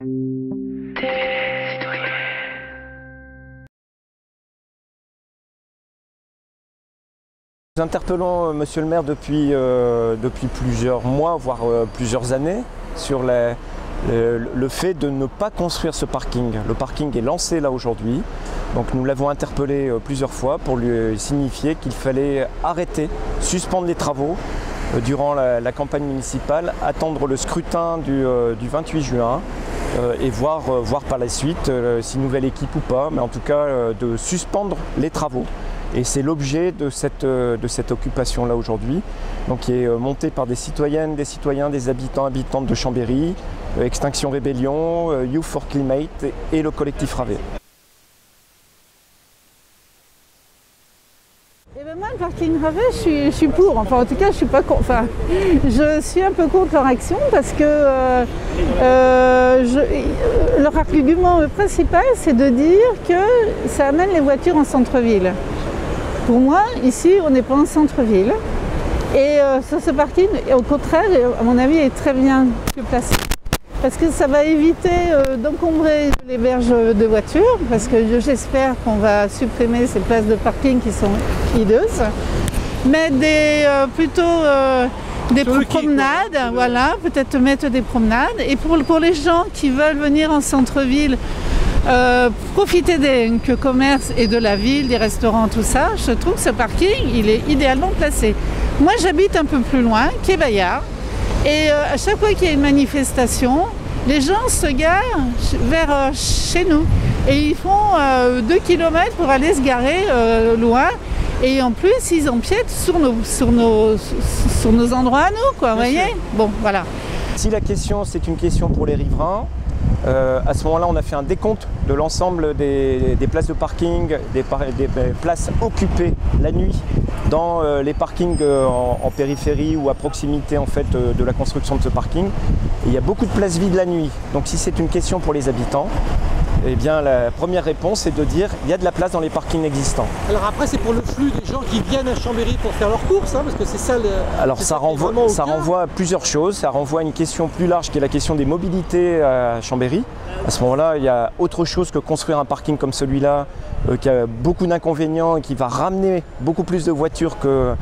Nous interpellons Monsieur le maire depuis plusieurs mois, voire plusieurs années, sur le fait de ne pas construire ce parking. Le parking est lancé là aujourd'hui, donc nous l'avons interpellé plusieurs fois pour lui signifier qu'il fallait arrêter, suspendre les travaux durant la campagne municipale, attendre le scrutin du 28 juin et voir par la suite si nouvelle équipe ou pas, mais en tout cas de suspendre les travaux. Et c'est l'objet de cette occupation-là aujourd'hui, qui est montée par des citoyennes, des citoyens, des habitants, habitantes de Chambéry, Extinction Rébellion, Youth for Climate et le collectif Ravet. Eh ben moi, le parking Ravet, je suis pour. Enfin, en tout cas, je suis pas contre. Enfin, je suis un peu contre leur action parce que leur argument principal, c'est de dire que ça amène les voitures en centre-ville. Pour moi, ici, on n'est pas en centre-ville. Et sur ce parking, au contraire, à mon avis, est très bien placé. Parce que ça va éviter d'encombrer les berges de voitures, parce que j'espère qu'on va supprimer ces places de parking qui sont hideuses. Mais plutôt des promenades, voilà, peut-être mettre des promenades. Et pour les gens qui veulent venir en centre-ville, profiter des commerces et de la ville, des restaurants, tout ça, je trouve que ce parking, il est idéalement placé. Moi, j'habite un peu plus loin, quai Bayard, et à chaque fois qu'il y a une manifestation, les gens se garent vers chez nous. Et ils font 2 km pour aller se garer loin. Et en plus, ils empiètent sur nos endroits à nous, quoi, vous voyez ? Bon, voilà. Si la question, c'est une question pour les riverains, à ce moment-là, on a fait un décompte de l'ensemble des places de parking, des places occupées la nuit dans les parkings en périphérie ou à proximité en fait, de la construction de ce parking. Et il y a beaucoup de places vides la nuit. Donc si c'est une question pour les habitants, eh bien, la première réponse est de dire qu'il y a de la place dans les parkings existants. Alors après, c'est pour le flux des gens qui viennent à Chambéry pour faire leurs courses, hein, parce que c'est ça le... Alors ça renvoie à plusieurs choses. Ça renvoie à une question plus large qui est la question des mobilités à Chambéry. À ce moment-là, il y a autre chose que construire un parking comme celui-là, qui a beaucoup d'inconvénients et qui va ramener beaucoup plus de voitures que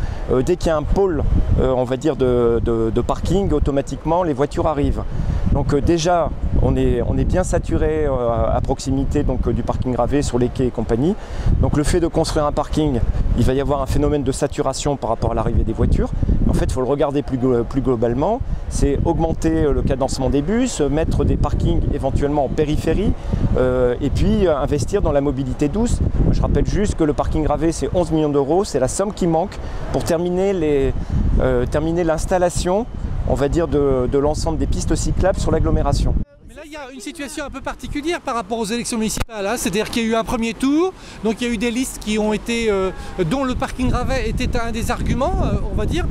dès qu'il y a un pôle, on va dire, de parking, automatiquement, les voitures arrivent. Donc déjà, on est bien saturé à proximité du parking Ravet sur les quais et compagnie. Donc le fait de construire un parking, il va y avoir un phénomène de saturation par rapport à l'arrivée des voitures. En fait, il faut le regarder plus globalement. C'est augmenter le cadencement des bus, mettre des parkings éventuellement en périphérie et puis investir dans la mobilité douce. Je rappelle juste que le parking Ravet, c'est 11 millions d'euros. C'est la somme qui manque pour terminer l'installation, on va dire, de l'ensemble des pistes cyclables sur l'agglomération. Mais là, il y a une situation un peu particulière par rapport aux élections municipales. Hein. C'est-à-dire qu'il y a eu un premier tour, donc il y a eu des listes qui ont été, dont le parking Ravet était un des arguments, on va dire,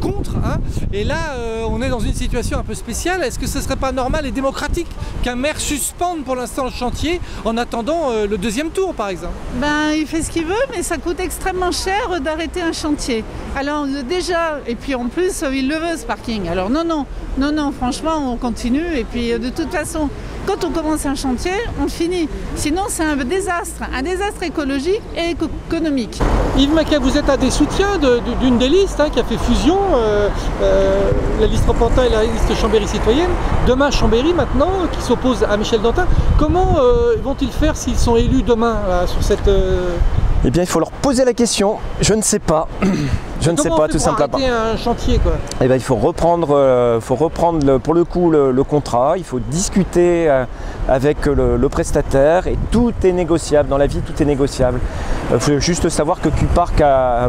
contre. Hein. Et là, on est dans une situation un peu spéciale. Est-ce que ce ne serait pas normal et démocratique qu'un maire suspende pour l'instant le chantier en attendant le deuxième tour, par exemple? Ben, il fait ce qu'il veut, mais ça coûte extrêmement cher d'arrêter un chantier. Alors déjà, et puis en plus, il le veut ce parking. Alors non, franchement, on continue. Et puis de toute façon, quand on commence un chantier, on le finit. Sinon, c'est un désastre écologique et économique. Yves Maquet, vous êtes un des soutiens d'une des listes qui a fait fusion, la liste Repentin et la liste Chambéry Citoyenne. Demain, Chambéry, maintenant, qui s'oppose à Michel Dantin. Comment vont-ils faire s'ils sont élus demain sur cette... Eh bien, il faut leur poser la question. Je ne sais pas. Je ne sais pas, tout simplement. Arrêter un chantier, quoi. Eh bien, il faut reprendre pour le coup le contrat. Il faut discuter avec le prestataire et tout est négociable. Dans la vie, tout est négociable. Il faut juste savoir que Q-Park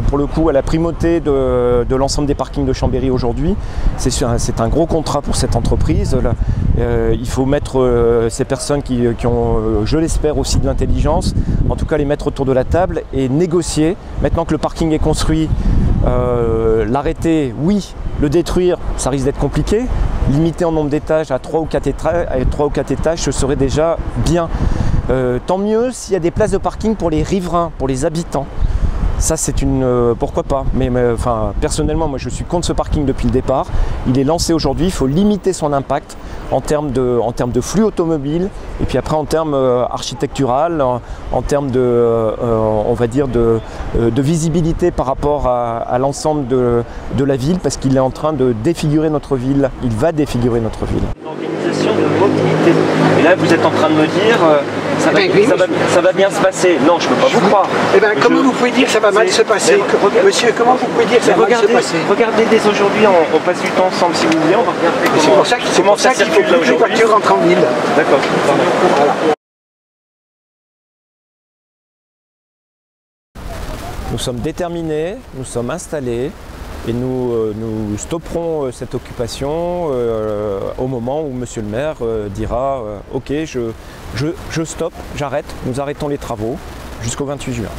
pour le coup, a la primauté de l'ensemble des parkings de Chambéry aujourd'hui. C'est un gros contrat pour cette entreprise. Il faut mettre ces personnes qui ont, je l'espère, aussi de l'intelligence, en tout cas les mettre autour de la table et négocier. Maintenant que le parking est construit, l'arrêter, oui. Le détruire, ça risque d'être compliqué. Limiter en nombre d'étages à 3 ou 4 étages, ce serait déjà bien. Tant mieux s'il y a des places de parking pour les riverains, pour les habitants. Ça, c'est pourquoi pas. Mais personnellement, moi, je suis contre ce parking depuis le départ. Il est lancé aujourd'hui. Il faut limiter son impact en termes de flux automobile, et puis après en termes architectural, en termes on va dire de visibilité par rapport à l'ensemble de la ville, parce qu'il est en train de défigurer notre ville, il va défigurer notre ville. Organisation de mobilité. Et là vous êtes en train de me dire ça va bien se passer. Non, je ne peux pas vous croire. Eh bien, comment vous pouvez dire que ça va mal se passer? Monsieur, comment vous pouvez dire que ça va mal se passer? Regardez, dès aujourd'hui, on passe du temps ensemble si vous voulez, on va regarder comment c'est pour ça qu'il faut que toutes les voitures rentrent en ville. D'accord. Voilà. Nous sommes déterminés, nous sommes installés et nous stopperons cette occupation au moment où Monsieur le maire dira ok, je stoppe, j'arrête, nous arrêtons les travaux jusqu'au 28 juin.